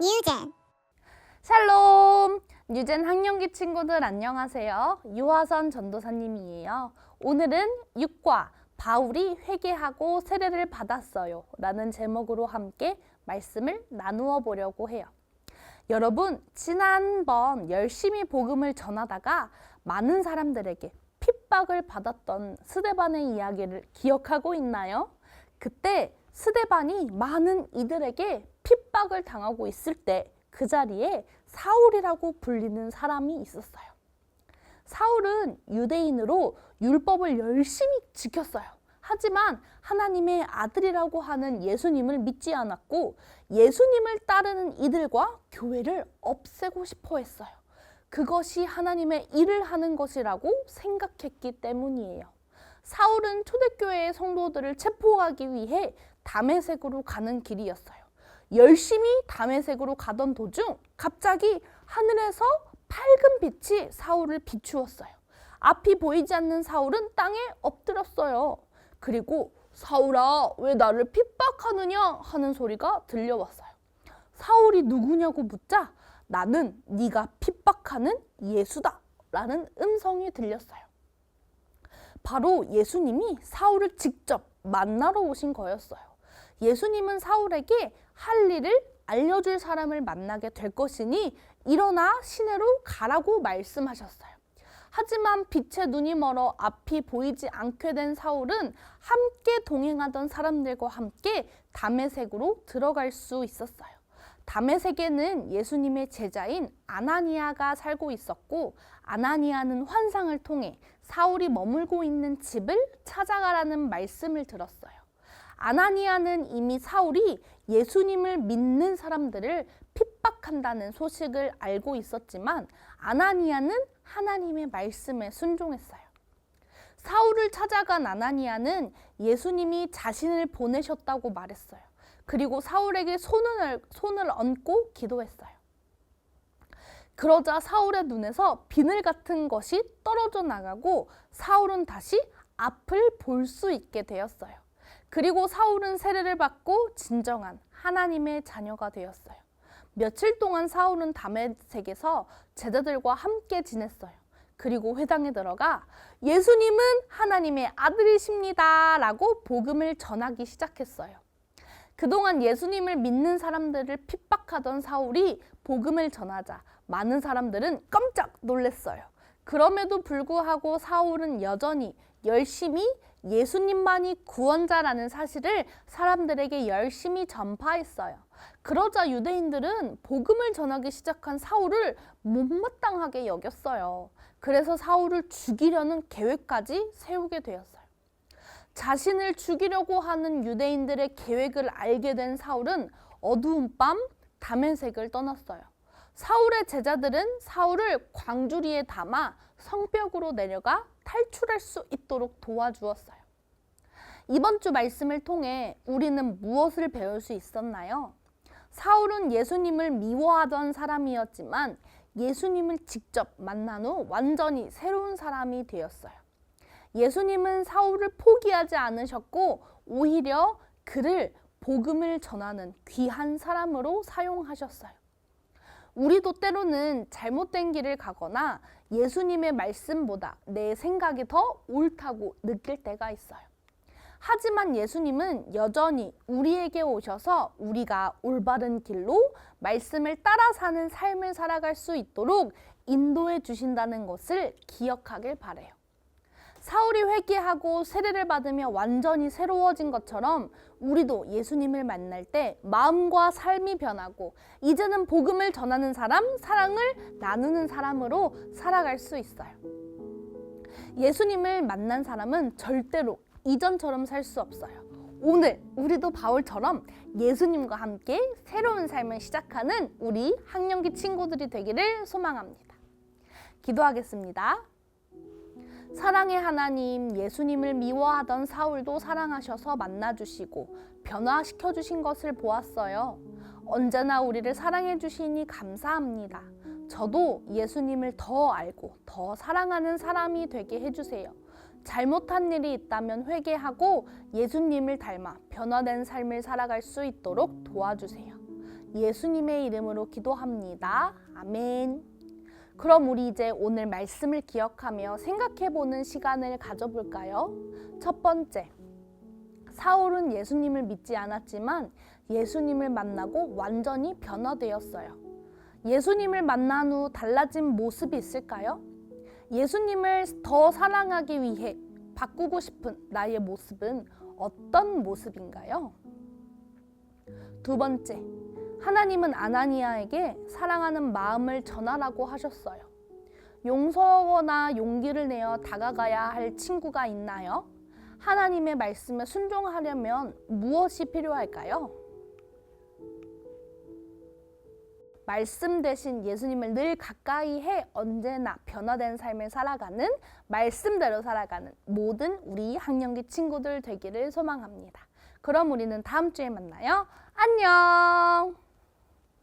뉴젠. 샬롬! 뉴젠 학령기 친구들 안녕하세요. 유화선 전도사님이에요. 오늘은 6과 바울이 회개하고 세례를 받았어요 라는 제목으로 함께 말씀을 나누어 보려고 해요. 여러분, 지난번 열심히 복음을 전하다가 많은 사람들에게 핍박을 받았던 스데반의 이야기를 기억하고 있나요? 그때 스데반이 많은 이들에게 핍박을 당하고 있을 때 그 자리에 사울이라고 불리는 사람이 있었어요. 사울은 유대인으로 율법을 열심히 지켰어요. 하지만 하나님의 아들이라고 하는 예수님을 믿지 않았고 예수님을 따르는 이들과 교회를 없애고 싶어 했어요. 그것이 하나님의 일을 하는 것이라고 생각했기 때문이에요. 사울은 초대교회의 성도들을 체포하기 위해 다메섹으로 가는 길이었어요. 열심히 다메섹으로 가던 도중 갑자기 하늘에서 밝은 빛이 사울을 비추었어요. 앞이 보이지 않는 사울은 땅에 엎드렸어요. 그리고 사울아, 왜 나를 핍박하느냐 하는 소리가 들려왔어요. 사울이 누구냐고 묻자 나는 네가 핍박하는 예수다 라는 음성이 들렸어요. 바로 예수님이 사울을 직접 만나러 오신 거였어요. 예수님은 사울에게 할 일을 알려줄 사람을 만나게 될 것이니 일어나 시내로 가라고 말씀하셨어요. 하지만 빛의 눈이 멀어 앞이 보이지 않게 된 사울은 함께 동행하던 사람들과 함께 다메섹으로 들어갈 수 있었어요. 다메섹에는 예수님의 제자인 아나니아가 살고 있었고 아나니아는 환상을 통해 사울이 머물고 있는 집을 찾아가라는 말씀을 들었어요. 아나니아는 이미 사울이 예수님을 믿는 사람들을 핍박한다는 소식을 알고 있었지만 아나니아는 하나님의 말씀에 순종했어요. 사울을 찾아간 아나니아는 예수님이 자신을 보내셨다고 말했어요. 그리고 사울에게 손을 얹고 기도했어요. 그러자 사울의 눈에서 비늘 같은 것이 떨어져 나가고 사울은 다시 앞을 볼 수 있게 되었어요. 그리고 사울은 세례를 받고 진정한 하나님의 자녀가 되었어요. 며칠 동안 사울은 다메섹에서 제자들과 함께 지냈어요. 그리고 회당에 들어가 예수님은 하나님의 아들이십니다 라고 복음을 전하기 시작했어요. 그동안 예수님을 믿는 사람들을 핍박하던 사울이 복음을 전하자 많은 사람들은 깜짝 놀랐어요. 그럼에도 불구하고 사울은 여전히 열심히 예수님만이 구원자라는 사실을 사람들에게 열심히 전파했어요. 그러자 유대인들은 복음을 전하기 시작한 사울을 못마땅하게 여겼어요. 그래서 사울을 죽이려는 계획까지 세우게 되었어요. 자신을 죽이려고 하는 유대인들의 계획을 알게 된 사울은 어두운 밤 다메섹을 떠났어요. 사울의 제자들은 사울을 광주리에 담아 성벽으로 내려가 탈출할 수 있도록 도와주었어요. 이번 주 말씀을 통해 우리는 무엇을 배울 수 있었나요? 사울은 예수님을 미워하던 사람이었지만 예수님을 직접 만난 후 완전히 새로운 사람이 되었어요. 예수님은 사울을 포기하지 않으셨고 오히려 그를 복음을 전하는 귀한 사람으로 사용하셨어요. 우리도 때로는 잘못된 길을 가거나 예수님의 말씀보다 내 생각이 더 옳다고 느낄 때가 있어요. 하지만 예수님은 여전히 우리에게 오셔서 우리가 올바른 길로 말씀을 따라 사는 삶을 살아갈 수 있도록 인도해 주신다는 것을 기억하길 바라요. 사울이 회개하고 세례를 받으며 완전히 새로워진 것처럼 우리도 예수님을 만날 때 마음과 삶이 변하고 이제는 복음을 전하는 사람, 사랑을 나누는 사람으로 살아갈 수 있어요. 예수님을 만난 사람은 절대로 이전처럼 살 수 없어요. 오늘 우리도 바울처럼 예수님과 함께 새로운 삶을 시작하는 우리 학령기 친구들이 되기를 소망합니다. 기도하겠습니다. 사랑의 하나님, 예수님을 미워하던 사울도 사랑하셔서 만나주시고 변화시켜주신 것을 보았어요. 언제나 우리를 사랑해주시니 감사합니다. 저도 예수님을 더 알고 더 사랑하는 사람이 되게 해주세요. 잘못한 일이 있다면 회개하고 예수님을 닮아 변화된 삶을 살아갈 수 있도록 도와주세요. 예수님의 이름으로 기도합니다. 아멘. 그럼 우리 이제 오늘 말씀을 기억하며 생각해보는 시간을 가져볼까요? 첫 번째, 사울은 예수님을 믿지 않았지만 예수님을 만나고 완전히 변화되었어요. 예수님을 만난 후 달라진 모습이 있을까요? 예수님을 더 사랑하기 위해 바꾸고 싶은 나의 모습은 어떤 모습인가요? 두 번째, 하나님은 아나니아에게 사랑하는 마음을 전하라고 하셨어요. 용서하거나 용기를 내어 다가가야 할 친구가 있나요? 하나님의 말씀에 순종하려면 무엇이 필요할까요? 말씀 대신 예수님을 늘 가까이 해 언제나 변화된 삶을 살아가는, 말씀대로 살아가는 모든 우리 학령기 친구들 되기를 소망합니다. 그럼 우리는 다음 주에 만나요. 안녕!